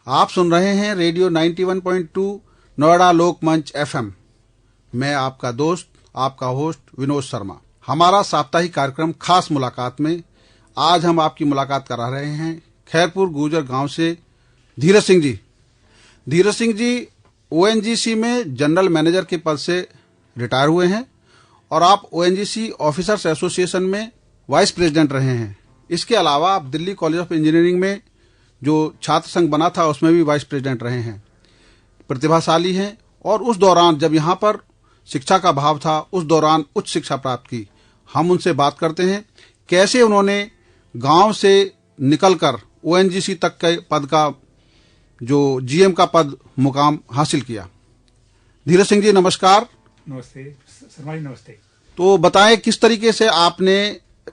आप सुन रहे हैं रेडियो 91.2 नोएडा लोकमंच एफएम। मैं आपका दोस्त, आपका होस्ट विनोद शर्मा। हमारा साप्ताहिक कार्यक्रम खास मुलाकात में आज हम आपकी मुलाकात करा रहे हैं खैरपुर गुजर गांव से धीरज सिंह जी। धीरज सिंह जी ओएनजीसी में जनरल मैनेजर के पद से रिटायर हुए हैं और आप ओएनजीसी ऑफिसर्स एसोसिएशन में वाइस प्रेसिडेंट रहे हैं। इसके अलावा आप दिल्ली कॉलेज ऑफ इंजीनियरिंग में जो छात्र संघ बना था उसमें भी वाइस प्रेसिडेंट रहे हैं। प्रतिभाशाली हैं और उस दौरान जब यहाँ पर शिक्षा का अभाव था उस दौरान उच्च शिक्षा प्राप्त की। हम उनसे बात करते हैं कैसे उन्होंने गांव से निकलकर ओएनजीसी तक के पद का जो जीएम का पद मुकाम हासिल किया। धीरज सिंह जी नमस्कार। नमस्ते शर्मा जी, नमस्ते। तो बताएं किस तरीके से आपने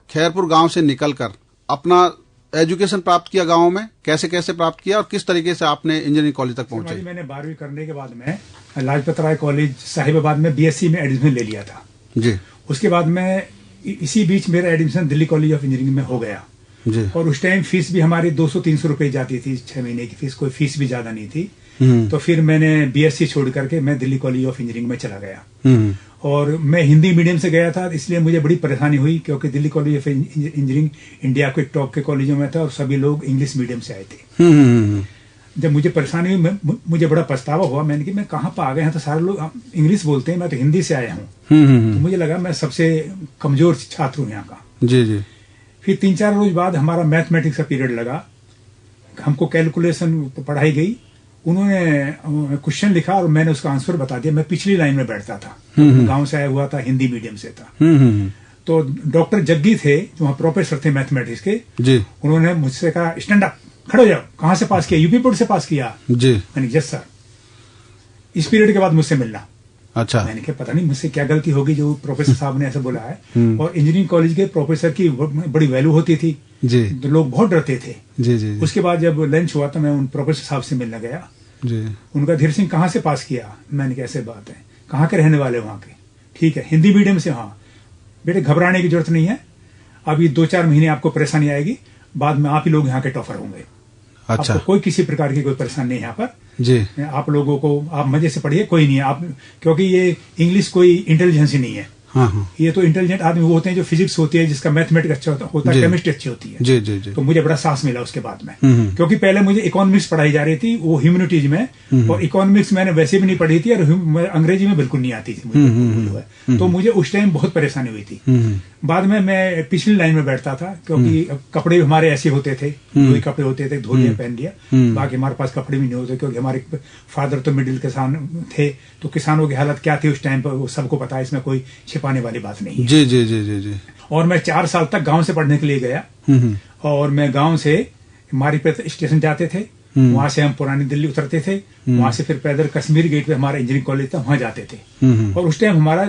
खैरपुर गांव से निकलकर अपना एजुकेशन प्राप्त किया, गांव में कैसे कैसे प्राप्त किया और किस तरीके से आपने इंजीनियरिंग कॉलेज तक पहुंचे? मैंने 12वीं करने के बाद में लाजपत राय कॉलेज साहिबाबाद में बीएससी में एडमिशन ले लिया था जी। उसके बाद में इसी बीच मेरा admission Delhi college of engineering में हो गया जी। और उस टाइम फीस भी हमारी 200-300 रुपए जाती थी, 6 महीने की फीस, कोई फीस भी ज्यादा नहीं थी। तो फिर मैंने बीएससी छोड़ करके मैं दिल्ली कॉलेज ऑफ इंजीनियरिंग में चला गया और मैं हिंदी मीडियम से गया था, इसलिए मुझे बड़ी परेशानी हुई क्योंकि Delhi college of engineering India के टॉप के कॉलेजों में था और सभी लोग इंग्लिश मीडियम से आए थे। जब मुझे परेशानी हुई मुझे बड़ा पछतावा हुआ। मैंने कि मैं कहाँ पर आ गया, तो सारे लोग इंग्लिश बोलते हैं, मैं तो हिंदी से आया हूँ। तो मुझे लगा मैं सबसे कमजोर छात्र हूँ यहाँ का। जी जी। फिर 3-4 रोज बाद हमारा मैथमेटिक्स का पीरियड लगा, हमको कैलकुलेशन पढ़ाई गई। उन्होंने क्वेश्चन लिखा और मैंने उसका आंसर बता दिया। मैं पिछली लाइन में बैठता था, गांव से आया हुआ था, हिंदी मीडियम से था। तो डॉक्टर जग्गी थे जो वहाँ प्रोफेसर थे मैथमेटिक्स के जी। उन्होंने मुझसे कहा स्टैंड अप, खड़े हो जाओ। कहाँ से पास किया? यूपी बोर्ड से पास किया जी। मैंने यस सर। इस पीरियड के बाद मुझसे मिलना। अच्छा। मैंने कहा पता नहीं मुझसे क्या गलती होगी जो प्रोफेसर साहब ने ऐसा बोला है। और इंजीनियरिंग कॉलेज के प्रोफेसर की बड़ी वैल्यू होती थी जी। तो लोग बहुत डरते थे जी, जी, जी। उसके बाद जब लंच हुआ तो मैं उन प्रोफेसर साहब से मिलने गया जी। उनका धीरज सिंह कहाँ से पास किया? मैंने कैसे बात है, कहाँ के रहने वाले वहाँ के? ठीक है, हिंदी मीडियम से। हाँ बेटे घबराने की जरूरत नहीं है, अभी 2-4 महीने आपको परेशानी आएगी, बाद में आप ही लोग यहाँ के टॉपर होंगे। अच्छा। आपको कोई किसी प्रकार की कोई परेशानी नहीं है यहाँ पर जी। आप लोगों को आप मजे से पढ़िए, कोई नहीं है आप, क्योंकि ये इंग्लिश कोई इंटेलिजेंस ही नहीं है। हाँ हाँ। ये तो इंटेलिजेंट आदमी वो होते हैं जो फिजिक्स होती है, जिसका मैथमेटिक्स अच्छा होता है, केमिस्ट्री अच्छी होती है जी, जी, जी। तो मुझे बड़ा साहस मिला उसके बाद में, क्योंकि पहले मुझे इकोनॉमिक्स पढ़ाई जा रही थी वो ह्यूमैनिटीज में, और इकोनॉमिक्स मैंने वैसे भी नहीं पढ़ी थी और अंग्रेजी में बिल्कुल नहीं आती थी। तो मुझे उस टाइम बहुत परेशानी हुई थी। बाद में मैं पिछली लाइन में बैठता था क्योंकि कपड़े हमारे ऐसे होते थे, दो ही कपड़े होते थे, धो लिया पहन लिया, बाकी हमारे पास कपड़े भी नहीं होते क्योंकि हमारे फादर तो मिडिल किसान थे। तो किसानों की हालत क्या थी उस टाइम पर वो सबको पता है, इसमें कोई छिपाने वाली बात नहीं जी जी जी जी जी। और मैं 4 साल तक गांव से पढ़ने के लिए गया और मैं गांव से मारीपेट स्टेशन जाते थे, वहां से हम पुरानी दिल्ली उतरते थे, वहां से फिर पैदल कश्मीर गेट पे हमारा इंजीनियरिंग कॉलेज था, वहां जाते थे। और उस टाइम हमारा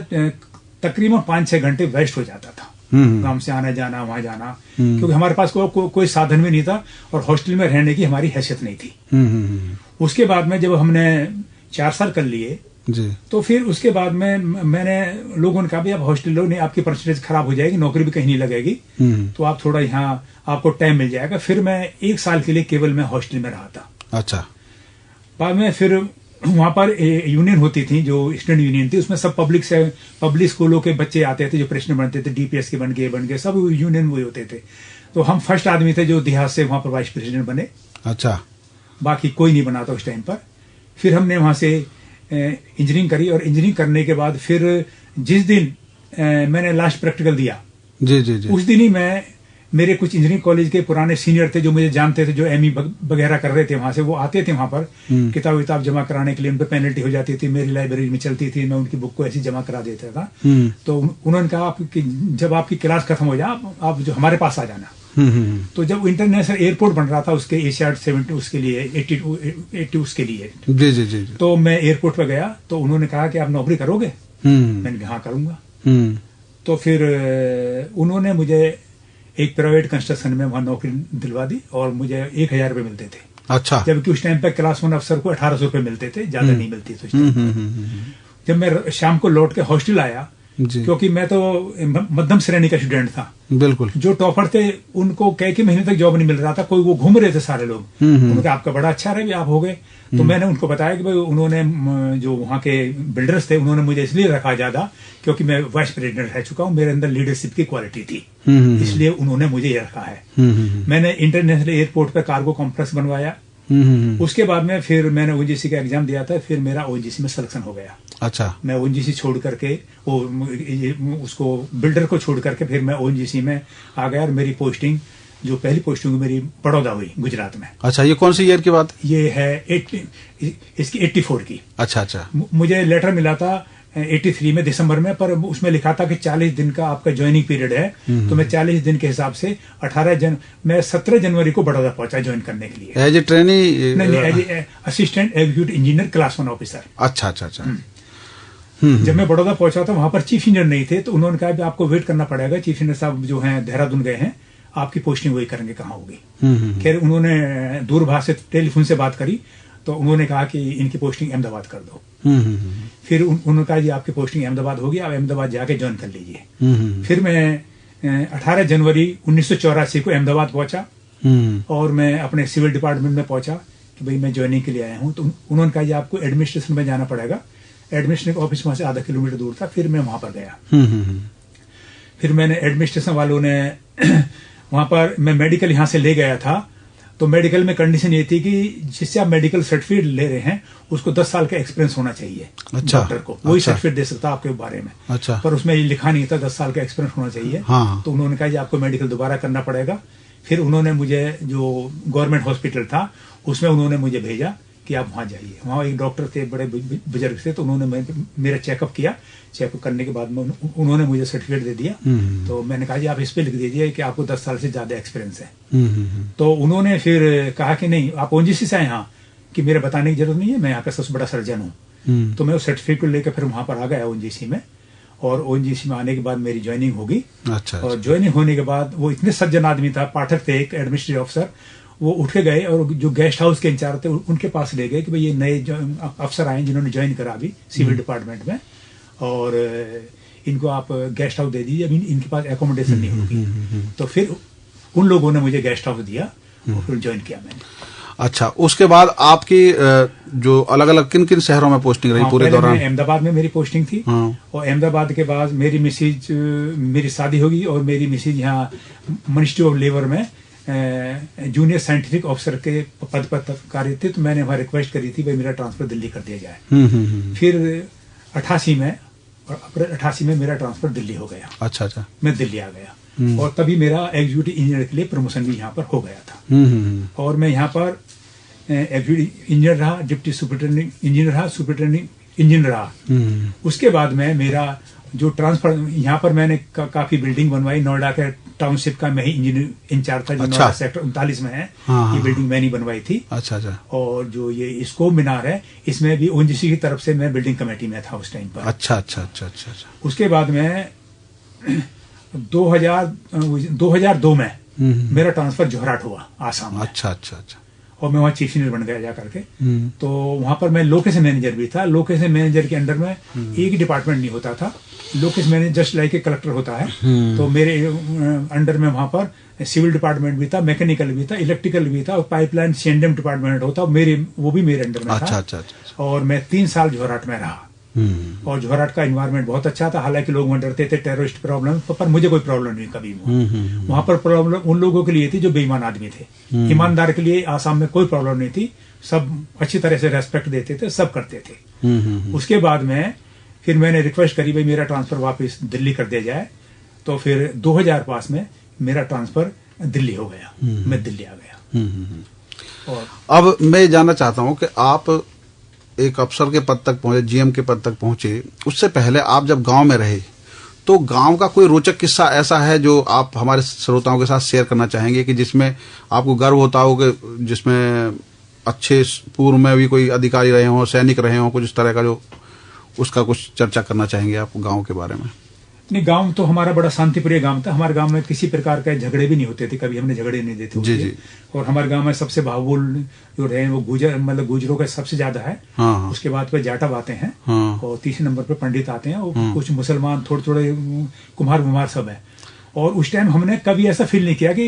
तकरीबन 5-6 घंटे वेस्ट हो जाता था गांव से आना जाना, वहां जाना, क्योंकि हमारे पास कोई साधन भी नहीं था और हॉस्टल में रहने की हमारी हैसियत नहीं थी। उसके बाद में जब हमने 4 साल कर लिए जी। तो फिर उसके बाद में मैंने लोगों ने कहा भी अब हॉस्टल लोग नहीं, आपकी परसेंटेज खराब हो जाएगी, नौकरी भी कहीं नहीं लगेगी, तो आप थोड़ा यहाँ आपको टाइम मिल जाएगा। फिर मैं 1 साल के लिए केवल मैं हॉस्टल में रहा था। अच्छा। बाद में फिर वहां पर यूनियन होती थी जो स्टूडेंट यूनियन थी, उसमें सब पब्लिक स्कूलों के बच्चे आते थे जो प्रेसिडेंट बनते थे, डीपीएस के बन गए सब यूनियन वही होते थे। तो हम फर्स्ट आदमी थे जो देहात से वहां पर वाइस प्रेसिडेंट बने। अच्छा। बाकी कोई नहीं बना था उस टाइम पर। फिर हमने वहां से इंजीनियरिंग करी और इंजीनियरिंग करने के बाद फिर जिस दिन मैंने लास्ट प्रैक्टिकल दिया जी जी जी, उस दिन ही मैं मेरे कुछ इंजीनियरिंग कॉलेज के पुराने सीनियर थे जो मुझे जानते थे, जो एमई वगैरह कर रहे थे वहां से, वो आते थे वहां पर किताब विताब जमा कराने के लिए। उन पर पेनल्टी हो जाती थी, मेरी लाइब्रेरी में चलती थी, मैं उनकी बुक को ऐसी जमा करा देता था। तो उन्होंने कहा जब आपकी क्लास खत्म हो जाए आप जो हमारे पास आ जाना। तो जब इंटरनेशनल एयरपोर्ट बन रहा था उसके एशियाड 70 उसके लिए 82 उसके लिए जी जी जी, तो मैं एयरपोर्ट पर गया तो उन्होंने कहा कि आप नौकरी करोगे? मैंने कहा हाँ करूंगा। तो फिर उन्होंने मुझे एक प्राइवेट कंस्ट्रक्शन में वहां नौकरी दिलवा दी और मुझे 1000 रुपए मिलते थे। अच्छा। जबकि उस टाइम पे क्लास 1 अफसर को 1800 रुपए मिलते थे, ज्यादा नहीं मिलती थी। जब मैं शाम को लौट के हॉस्टल आया क्योंकि मैं तो मध्यम श्रेणी का स्टूडेंट था। बिल्कुल। जो टॉपर थे उनको कई महीने तक जॉब नहीं मिल रहा था, कोई वो घूम रहे थे सारे लोग। उन्होंने कहा आपका बड़ा अच्छा रहा, आप हो गए। तो मैंने उनको बताया कि भाई उन्होंने जो वहाँ के बिल्डर्स थे उन्होंने मुझे इसलिए रखा ज्यादा क्योंकि मैं वाइस प्रेसिडेंट रह चुका हूँ, मेरे अंदर लीडरशिप की क्वालिटी थी, इसलिए उन्होंने मुझे ये रखा है। मैंने इंटरनेशनल एयरपोर्ट पर कार्गो कॉम्प्लेक्स बनवाया। उसके बाद में फिर मैंने ओएनजीसी का एग्जाम दिया था, फिर मेरा ओएनजीसी में सिलेक्शन हो गया। अच्छा। मैं ओएनजीसी छोड़ करके उसको बिल्डर को छोड़ करके फिर मैं ओएनजीसी में आ गया और मेरी पोस्टिंग जो पहली पोस्टिंग मेरी बड़ौदा हुई, गुजरात में। अच्छा, ये कौन सी ईयर की बात? ये है इसकी 84 की। अच्छा अच्छा। मुझे लेटर मिला था 83 में दिसंबर में, पर उसमें लिखा था कि 40 दिन का आपका ज्वाइनिंग पीरियड है। तो मैं 40 दिन के हिसाब से मैं 17 जनवरी को बड़ौदा पहुंचा ज्वाइन करने के लिए। As a trainee? नहीं, as assistant executive engineer class 1 officer. अच्छा अच्छा अच्छा। जब मैं बड़ौदा पहुंचा था वहां पर चीफ इंजीनियर नहीं थे, तो उन्होंने कहा कि आपको वेट करना पड़ेगा, चीफ इंजीनियर साहब जो हैं देहरादून गए हैं, आपकी पोस्टिंग वही करेंगे, कहाँ होगी। खैर उन्होंने दूरभाष से टेलीफोन से बात करी तो उन्होंने कहा कि इनकी पोस्टिंग अहमदाबाद कर दो। फिर उन्होंने कहा जी आपकी पोस्टिंग अहमदाबाद होगी, आप अहमदाबाद जाके ज्वाइन कर लीजिए। फिर मैं 18 जनवरी 1984 को अहमदाबाद पहुंचा और मैं अपने सिविल डिपार्टमेंट में पहुंचा कि भाई मैं ज्वाइनिंग के लिए आया हूँ। तो उन्होंने कहा जी आपको एडमिनिस्ट्रेशन में जाना पड़ेगा। एडमिनिस्ट्रेशन ऑफिस वहां से आधा किलोमीटर दूर था। फिर मैं वहां पर गया। फिर मैंने एडमिनिस्ट्रेशन वालों ने वहां पर मैं मेडिकल यहां से ले गया था, तो मेडिकल में कंडीशन ये थी कि जिससे आप मेडिकल सर्टिफिकेट ले रहे हैं उसको 10 साल का एक्सपीरियंस होना चाहिए। अच्छा, डॉक्टर को वही सर्टिफिकेट दे सकता आपके बारे में। अच्छा। पर उसमें ये लिखा नहीं था 10 साल का एक्सपीरियंस होना चाहिए। हाँ। तो उन्होंने कहा जी आपको मेडिकल दोबारा करना पड़ेगा। फिर उन्होंने मुझे जो गवर्नमेंट हॉस्पिटल था उसमें उन्होंने मुझे भेजा कि आप वहां जाइए। वहां एक डॉक्टर थे, बड़े बुजुर्ग थे, तो उन्होंने मेरा चेकअप किया। चेकअप करने के बाद में उन्होंने मुझे सर्टिफिकेट दे दिया। तो मैंने कहा जी आप इस पे लिख दीजिए कि आपको 10 साल से ज्यादा एक्सपीरियंस है। तो उन्होंने फिर कहा कि नहीं आप ओएनजीसी से आए, हाँ, कि मेरे बताने की जरूरत नहीं है, मैं यहाँ का सबसे बड़ा सर्जन हूँ। तो मैं उस सर्टिफिकेट लेकर फिर वहां पर आ गया ओएनजीसी में, और ओएनजीसी में आने के बाद मेरी ज्वाइनिंग होगी। अच्छा। और ज्वाइनिंग होने के बाद वो इतने सज्जन आदमी था, पाठक थे एक एडमिनिस्ट्रेटिव अफसर, वो उठ के गए और जो गेस्ट हाउस के इंचार्ज थे उनके पास ले गए कि भाई ये नए अफसर आए जिन्होंने ज्वाइन करा अभी सिविल डिपार्टमेंट में, और इनको आप गेस्ट हाउस दे दीजिए, अभी इनके पास एकोमोडेशन नहीं होगी। तो फिर उन लोगों ने मुझे गेस्ट हाउस दिया और फिर ज्वाइन किया मैंने। अच्छा, उसके बाद आपकी जो अलग अलग किन किन शहरों में पोस्टिंग रही पूरे दौरान? अहमदाबाद में मेरी पोस्टिंग थी। और अहमदाबाद के बाद मेरी शादी होगी और मेरी मिसेज यहाँ मिनिस्ट्री ऑफ लेबर में जूनियर साइंटिफिक ऑफिसर के पद पर कार्य थे। तो मैंने वहां रिक्वेस्ट करी थी भाई मेरा ट्रांसफर दिल्ली कर दिया जाए। फिर 88 में अप्रैल 88 में मेरा ट्रांसफर दिल्ली हो गया। अच्छा अच्छा। मैं दिल्ली आ गया और तभी मेरा एग्जीक्यूटिव इंजीनियर के लिए प्रमोशन भी यहाँ पर हो गया था। और मैं यहाँ पर एग्जीक्यूटिव इंजीनियर रहा, डिप्टी सुपरिटेंडेंट इंजीनियर रहा, सुपरिटेंडेंट इंजीनियर रहा। उसके बाद में मेरा जो ट्रांसफर यहाँ पर मैंने काफी बिल्डिंग बनवाई। नोएडा के टाउनशिप का मैं ही इंजीनियर इंचार्ज था, जो नोएडा सेक्टर 39 में है। ये बिल्डिंग मैंने बनवाई थी। अच्छा अच्छा। और जो ये स्कोप मीनार है, इसमें भी ओएनजीसी की तरफ से मैं बिल्डिंग कमेटी में था उस टाइम पर। अच्छा अच्छा अच्छा अच्छा। उसके बाद में 2002 में मेरा ट्रांसफर जोरहाट हुआ, आसाम में। अच्छा अच्छा अच्छा। और मैं वहाँ चीफ इंजीनियर बन गया जा करके। तो वहां पर मैं लोकेशन मैनेजर भी था। लोकेशन मैनेजर के अंडर में एक ही डिपार्टमेंट नहीं होता था। Location manager just like a collector होता है। तो मेरे अंडर में वहां पर सिविल डिपार्टमेंट भी था, मैकेनिकल भी था, इलेक्ट्रिकल भी था, और पाइपलाइन सीएनडीएम डिपार्टमेंट होता, वो भी मेरे अंडर में था। अच्छा। और मैं 3 साल जोरहाट में रहा। और जोरहाट का एनवायरनमेंट बहुत अच्छा था। हालांकि लोग वहां डरते थे टेररिस्ट प्रॉब्लम, पर मुझे कोई प्रॉब्लम नहीं कभी। वहां पर प्रॉब्लम उन लोगों के लिए थी जो बेईमान आदमी थे। ईमानदार के लिए आसाम में कोई प्रॉब्लम नहीं थी। सब अच्छी तरह से रेस्पेक्ट देते थे, सब करते थे। उसके बाद में फिर मैंने रिक्वेस्ट करी भाई मेरा ट्रांसफर वापस दिल्ली कर दिया जाए। तो फिर 2005 में मेरा ट्रांसफर दिल्ली हो गया। मैं दिल्ली आ गया। और अब मैं जानना चाहता हूँ कि आप एक अफसर के पद तक पहुंचे, जीएम के पद तक पहुंचे, उससे पहले आप जब गांव में रहे, तो गांव का कोई रोचक किस्सा ऐसा है जो आप हमारे श्रोताओं के साथ शेयर करना चाहेंगे, कि जिसमें आपको गर्व होता हो, कि जिसमें अच्छे पूर्व में भी कोई अधिकारी रहे हों, सैनिक रहे हों, कुछ इस तरह का, जो उसका कुछ चर्चा करना चाहेंगे आप गांव के बारे में? नहीं, गांव तो हमारा बड़ा शांतिप्रिय गांव था। हमारे गांव में किसी प्रकार के झगड़े भी नहीं होते थे, कभी हमने झगड़े नहीं देते जी जी। और हमारे गांव में सबसे बाहुल जो रहे वो गुजर, मतलब गुजरों का सबसे ज्यादा है। हाँ। उसके बाद पे जाटव आते हैं। हाँ। और तीसरे नंबर पे पंडित आते हैं और कुछ मुसलमान, थोड़े थोड़े कुम्हार सब है। और उस टाइम हमने कभी ऐसा फील नहीं किया कि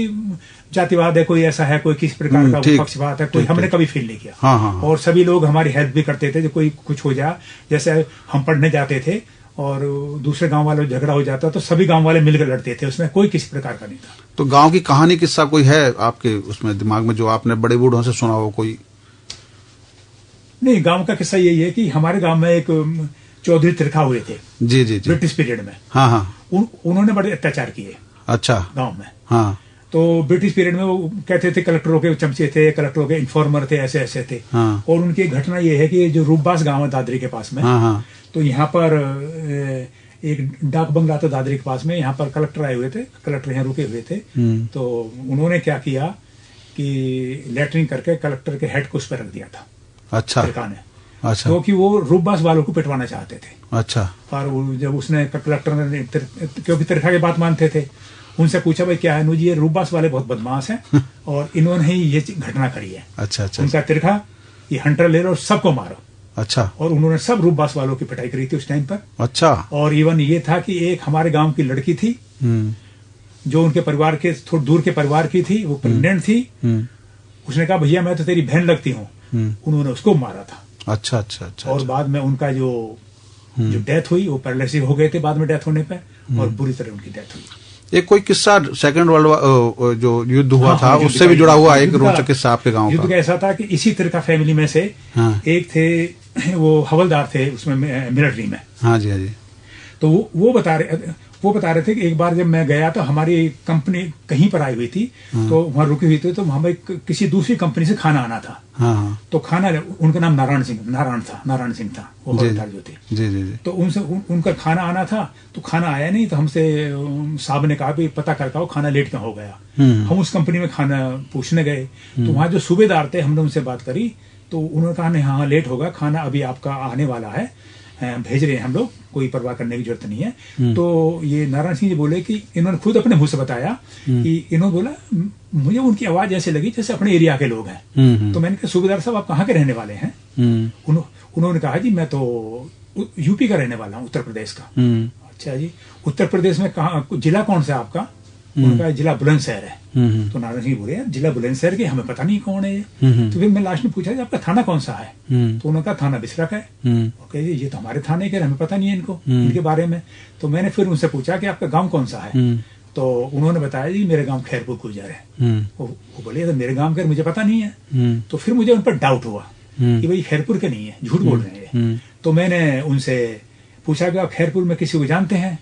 जातिवाद है, कोई ऐसा है, कोई किस प्रकार का पक्षपात है, कोई हमने कभी फील नहीं किया। हाँ, हाँ। और सभी लोग हमारी हेल्प भी करते थे, जो कोई कुछ हो जाए, जैसे हम पढ़ने जाते थे और दूसरे गांव वालों झगड़ा हो जाता तो सभी गांव वाले मिलकर लड़ते थे, उसमें कोई किसी प्रकार का नहीं था। तो गांव की कहानी किस्सा कोई है आपके उसमें दिमाग में जो आपने बड़े बूढ़ों से सुना हो कोई? नहीं, गांव का किस्सा यही है कि हमारे गांव में एक चौधरी त्रिखा हुए थे। जी जी जी। ब्रिटिश पीरियड में। हाँ हाँ। उन्होंने बड़े अत्याचार किए। अच्छा। गांव में। हाँ। तो ब्रिटिश पीरियड में वो कहते थे कलेक्टरों के चमचे थे, कलेक्टरों के इन्फॉर्मर थे, ऐसे ऐसे थे। हाँ। और उनकी एक घटना ये है कि जो रूपबास गांव है दादरी के पास में। हाँ हाँ। तो यहाँ पर एक डाक बंगला था दादरी के पास में। यहाँ पर कलेक्टर आए हुए थे, कलेक्टर यहाँ रुके हुए थे। तो उन्होंने क्या किया कि लेटरिंग करके कलेक्टर के हेड को उस पर रख दिया था। अच्छा। त्रिखा ने। अच्छा। क्योंकि वो रूपबास वालों को पिटवाना चाहते थे। अच्छा। और जब उसने कलेक्टर ने, क्योंकि त्रिखा की बात मानते थे, उनसे पूछा भाई क्या है नु जी, ये रूपबास वाले बहुत बदमाश हैं और इन्होंने ही ये घटना करी है। अच्छा अच्छा। उनका त्रिखा ये हंटर ले लो और सबको मारो। अच्छा। और उन्होंने सब रूपबास वालों की पिटाई करी थी उस टाइम पर। अच्छा। और इवन ये था कि एक हमारे गांव की लड़की थी जो उनके परिवार के थोड़ी दूर के परिवार की थी, वो प्रेग्नेंट थी। उसने कहा भैया मैं तो तेरी बहन लगती हूँ। उन्होंने उसको मारा था। अच्छा अच्छा अच्छा। और बाद में उनका जो डेथ हुई, वो पैरालिसिस हो गए थे बाद में डेथ होने पे, और बुरी तरह उनकी डेथ हुई। एक कोई किस्सा सेकंड वर्ल्ड जो युद्ध हुआ था उससे भी जुड़ा हुआ एक रोचक किस्सा आपके गांव का? युद्ध का ऐसा था कि इसी तरह का फैमिली में से एक थे, वो हवलदार थे उसमें मिलिट्री में। हाँ जी हाँ जी। तो वो बता रहे थे कि एक बार जब मैं गया तो हमारी कंपनी कहीं पर आई हुई थी, तो वहां रुकी हुई थी, तो हमें किसी दूसरी कंपनी से खाना आना था। हाँ। तो खाना, उनका नाम नारायण सिंह था वो हवलदार जो थे। जी जी जी। तो उनसे उनका खाना आना था, तो खाना आया नहीं। तो हमसे साहब ने कहा भी पता करके आओ खाना लेट क्यों हो गया। हम उस कंपनी में खाना पूछने गए, तो वहां जो सूबेदार थे, हमने उनसे बात करी, तो उन्होंने कहा नहीं हाँ लेट होगा, खाना अभी आपका आने वाला है, भेज रहे हैं हम लोग, कोई परवाह करने की जरूरत नहीं है। तो ये नारायण सिंह जी बोले कि इन्होंने खुद अपने मुंह से बताया कि इन्होंने बोला मुझे उनकी आवाज ऐसे लगी जैसे अपने एरिया के लोग हैं। तो मैंने कहा सूबेदार साहब आप कहाँ के रहने वाले हैं? उन्होंने कहा जी मैं तो यूपी का रहने वाला हूँ, उत्तर प्रदेश का। अच्छा जी, उत्तर प्रदेश में कहाँ, जिला कौन सा आपका? उनका जिला बुलंदशहर है। तो नारायण सिंह बोले यार जिला बुलंदशहर के हमें पता नहीं कौन है ये। तो फिर मैं लास्ट में पूछा आपका थाना कौन सा है? तो उन्होंने कहा थाना बिसरा का है। ओके जी, ये तो हमारे थाने के, हमें पता नहीं है इनको इनके बारे में। तो मैंने फिर उनसे पूछा कि आपका गांव कौन सा है? तो उन्होंने बताया जी मेरे गांव खैरपुर गुजर है। वो बोले मेरे गांव का मुझे पता नहीं है। तो फिर मुझे उन पर डाउट हुआ कि भाई खैरपुर के नहीं है, झूठ बोल रहे हैं। तो मैंने उनसे पूछा कि आप खैरपुर में किसी को जानते हैं?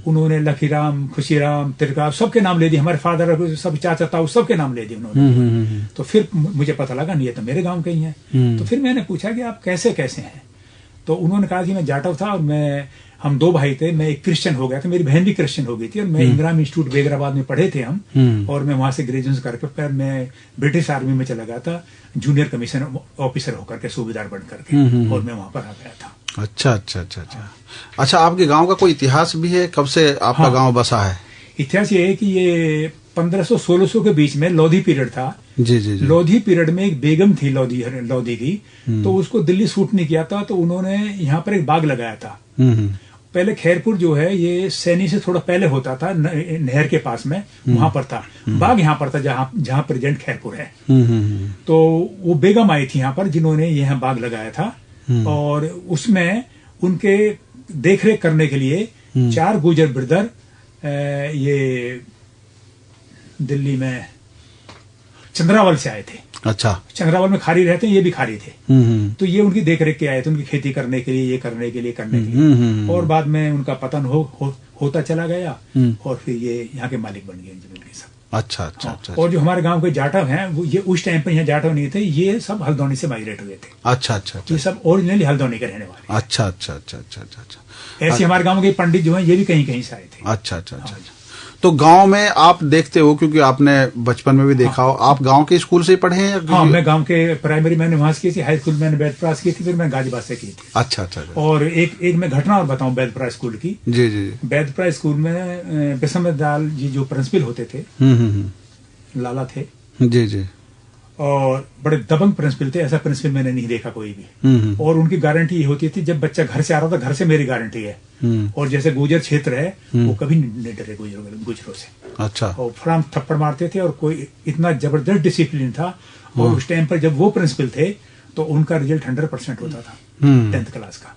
उन्होंने लखीराम, खुशीराम, तिरका सबके नाम ले दिए, हमारे फादर सब चाचा ताऊ सबके नाम ले दिए उन्होंने। तो फिर मुझे पता लगा नहीं ये तो मेरे गांव के ही हैं। तो फिर मैंने पूछा कि आप कैसे हैं? तो उन्होंने कहा कि मैं जाटव था और हम दो भाई थे, मैं एक क्रिश्चियन हो गया था, मेरी बहन भी क्रिश्चियन हो गई थी, और मैं इंग्राम इंस्टीट्यूट बेगराबाद में पढ़े थे हम। और मैं वहां से ग्रेजुएशन करके फिर मैं ब्रिटिश आर्मी में चला गया था, जूनियर कमीशन ऑफिसर होकर के, सूबेदार बन करके, और मैं वहां पर आ गया था। अच्छा अच्छा अच्छा अच्छा। अच्छा, आपके गांव का कोई इतिहास भी है? कब से आपका गांव बसा है? इतिहास ये है कि ये 1500-1600 के बीच में लोधी पीरियड था। जी जी जी। लोधी पीरियड में एक बेगम थी लोधी की, तो उसको दिल्ली सूट नहीं किया था, तो उन्होंने यहाँ पर एक बाग लगाया था। पहले खैरपुर जो है ये सैनी से थोड़ा पहले होता था, नहर के पास में, वहां पर था बाग, यहाँ पर था जहाँ प्रेजेंट खैरपुर है। तो वो बेगम आई थी यहाँ पर जिन्होंने यहाँ बाग लगाया था, और उसमें उनके देखरेख करने के लिए 4 गुर्जर ब्रदर ये दिल्ली में चंद्रावल से आए थे। अच्छा। चंद्रावल में खारी रहते हैं, ये भी खारी थे। तो ये उनकी देखरेख के आए थे, उनकी खेती करने के लिए, ये करने के लिए। और बाद में उनका पतन होता चला गया, और फिर ये यहाँ के मालिक बन गए जमीन के सब। अच्छा अच्छा अच्छा। और जो हमारे गांव के जाटव हैं, वो ये उस टाइम पे यहाँ जाटव नहीं थे, ये सब हल्द्वानी से माइग्रेट हुए थे। अच्छा अच्छा। ये सब ओरिजिनली हल्द्वानी के रहने वाले। अच्छा अच्छा अच्छा अच्छा अच्छा। ऐसे हमारे गांव के पंडित जो हैं ये भी कहीं कहीं से आए थे। अच्छा अच्छा अच्छा। तो गांव में आप देखते हो, क्योंकि आपने बचपन में भी देखा हो, आप गांव के स्कूल से ही पढ़े हैं? हाँ, मैं गांव के प्राइमरी मैंने वहां से की थी, हाई स्कूल मैंने बैदप्रास की थी, फिर मैं गाजीबाद से की थी। अच्छा। और एक मैं घटना और बताऊं बैदप्रास स्कूल की। जी। बैदप्रास स्कूल में बिस्मिल्लाह जी जो प्रिंसिपल होते थे, लाला थे जी, और बड़े दबंग प्रिंसिपल थे। ऐसा प्रिंसिपल मैंने नहीं देखा कोई भी। और उनकी गारंटी ये होती थी, जब बच्चा घर से आ रहा था, घर से मेरी गारंटी है। और जैसे गुजर क्षेत्र है, वो कभी नहीं डरे गुजरों से। अच्छा। और फराम थप्पड़ मारते थे, और कोई इतना जबरदस्त डिसिप्लिन था। और उस टाइम पर जब वो प्रिंसिपल थे, तो उनका रिजल्ट 100% होता था 10th क्लास का।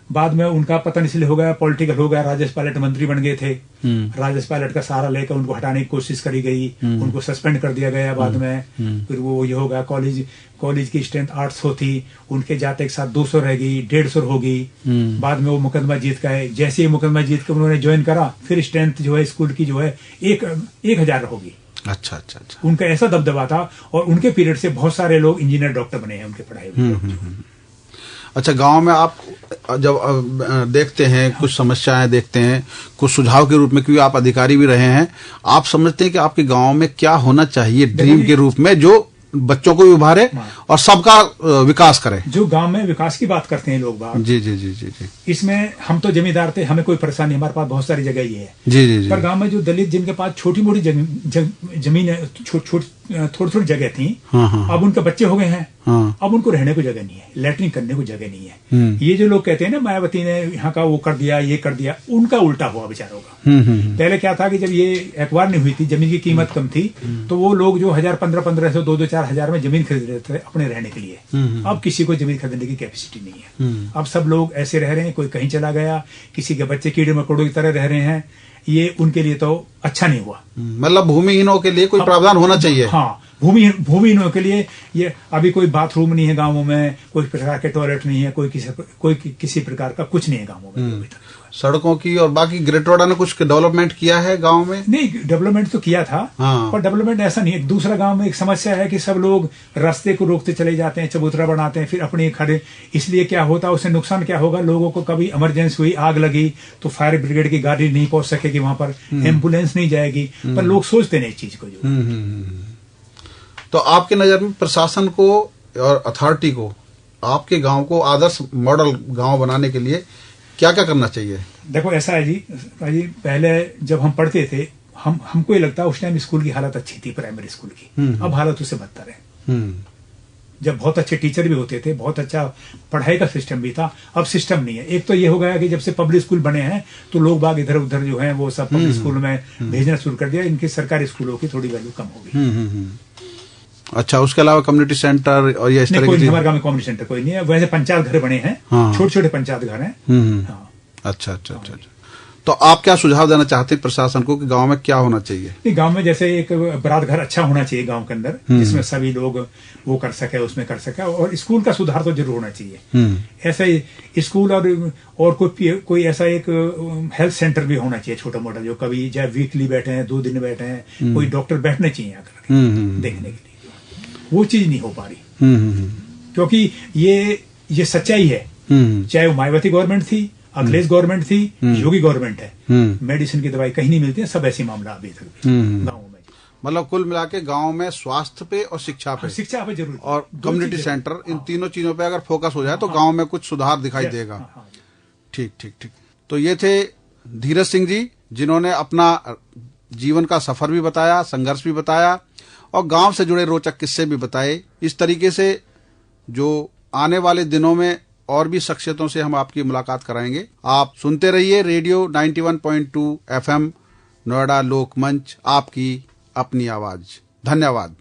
बाद में उनका पतन इसलिए हो गया, पॉलिटिकल हो गया, राजेश पायलट मंत्री बन गए थे। राजेश पायलट का सहारा लेकर उनको हटाने की कोशिश करी गई, उनको सस्पेंड कर दिया गया बाद में। फिर वो ये हो गया, कॉलेज की स्ट्रेंथ 800 थी, उनके जाते के साथ 200 रह गई, 150 हो गई। बाद में वो मुकदमा जीत गए। जैसे ही मुकदमा जीत कर उन्होंने ज्वाइन करा, फिर स्ट्रेंथ जो है स्कूल की जो है 1000 होगी। अच्छा। उनका ऐसा दबदबा था, और उनके पीरियड से बहुत सारे लोग इंजीनियर डॉक्टर बने हैं उनके पढ़ाई में। अच्छा, गांव में आप जब देखते हैं, कुछ समस्याएं देखते हैं, कुछ सुझाव के रूप में, क्योंकि आप अधिकारी भी रहे हैं, आप समझते हैं कि आपके गांव में क्या होना चाहिए ड्रीम के रूप में, जो बच्चों को भी उभारे और सबका विकास करे? जो गांव में विकास की बात करते हैं लोग बात, जी। इसमें हम तो जमींदार थे, हमें कोई परेशानी, हमारे पास बहुत सारी जगह ही है। जी। पर गांव में जो दलित, जिनके पास छोटी मोटी जमीन, थोड़ी जगह थी, अब उनके बच्चे हो गए हैं, अब उनको रहने को जगह नहीं है, लैट्रिन करने को जगह नहीं है। ये जो लोग कहते हैं ना, मायावती ने यहाँ का वो कर दिया, ये कर दिया, उनका उल्टा हुआ बेचारों का। पहले क्या था कि जब ये एक्वायर नहीं हुई थी, जमीन की कीमत कम थी, तो वो लोग जो 1500 2-4 हजार में जमीन खरीद रहे थे अपने रहने के लिए। अब किसी को जमीन खरीदने की कैपेसिटी नहीं है। अब सब लोग ऐसे रह रहे हैं, कोई कहीं चला गया, किसी के बच्चे कीड़े मकोड़ों की तरह रह रहे हैं। ये उनके लिए तो अच्छा नहीं हुआ। मतलब भूमिहीनों के लिए कोई प्रावधान होना चाहिए। हाँ, भूमिहीनों के लिए ये अभी कोई बाथरूम नहीं है गांवों में, कोई प्रकार के टॉयलेट नहीं है, कोई किसी प्रकार का कुछ नहीं है गांवों में। सड़कों की और बाकी ग्रेटरोडा ने कुछ डेवलपमेंट किया है गांव में? नहीं, डेवलपमेंट तो किया था। पर डेवलपमेंट ऐसा नहीं है। दूसरा गांव में एक समस्या है कि सब लोग रास्ते को रोकते चले जाते हैं, चबूतरा बनाते हैं, फिर अपने खड़े। इसलिए क्या होता है, उससे नुकसान क्या होगा, लोगों को कभी इमरजेंसी हुई, आग लगी, तो फायर ब्रिगेड की गाड़ी नहीं पहुंच सकेगी वहां पर, एम्बुलेंस नहीं जाएगी। पर लोग सोचते नहीं इस चीज को। तो आपके नजर में प्रशासन को और अथॉरिटी को आपके गांव को आदर्श मॉडल गांव बनाने के लिए क्या क्या करना चाहिए? देखो, ऐसा है जी, पहले जब हम पढ़ते थे, हमको ये लगता है उस टाइम स्कूल की हालत अच्छी थी, प्राइमरी स्कूल की। अब हालत उससे बदतर है। जब बहुत अच्छे टीचर भी होते थे, बहुत अच्छा पढ़ाई का सिस्टम भी था, अब सिस्टम नहीं है। एक तो ये हो गया कि जब से पब्लिक स्कूल बने हैं, तो लोग बाग इधर उधर जो है वो सब पब्लिक स्कूल में भेजना शुरू कर दिया। इनके सरकारी स्कूलों की थोड़ी वैल्यू कम हो गई। अच्छा, उसके अलावा कम्युनिटी सेंटर और ये इस तरह की? हमारे गांव में कम्युनिटी सेंटर कोई नहीं है। वैसे पंचायत घर बने हैं, छोटे-छोटे पंचायत घर हैं। अच्छा। तो आप क्या सुझाव देना चाहते हैं प्रशासन को कि गांव में क्या होना चाहिए? गांव में जैसे एक बारात घर अच्छा होना चाहिए गांव के अंदर, जिसमें सभी लोग वो कर सके, उसमें कर सके। और स्कूल का सुधार तो जरूर होना चाहिए। ऐसा ही स्कूल और कोई ऐसा एक हेल्थ सेंटर भी होना चाहिए, छोटा मोटा, जो कभी चाहे वीकली बैठे हैं, 2 दिन बैठे हैं, कोई डॉक्टर बैठने चाहिए आकर देखने के लिए। वो चीज नहीं हो पा रही, क्योंकि ये सच्चाई है। चाहे वो मायावती गवर्नमेंट थी, अखिलेश गवर्नमेंट थी, योगी गवर्नमेंट है, मेडिसिन की दवाई कहीं नहीं मिलती है। सब ऐसी मामला अभी तक गाँव में। मतलब कुल मिला के गाँव में स्वास्थ्य पे और शिक्षा पे जरूर, और कम्युनिटी सेंटर, इन तीनों चीजों पे अगर फोकस हो जाए तो गाँव में कुछ सुधार दिखाई देगा। ठीक। तो ये थे धीरज सिंह जी, जिन्होंने अपना जीवन का सफर भी बताया, संघर्ष भी बताया और गांव से जुड़े रोचक किस्से भी बताए। इस तरीके से जो आने वाले दिनों में और भी शख्सियतों से हम आपकी मुलाकात कराएंगे। आप सुनते रहिए रेडियो 91.2 FM नोएडा लोकमंच, आपकी अपनी आवाज। धन्यवाद।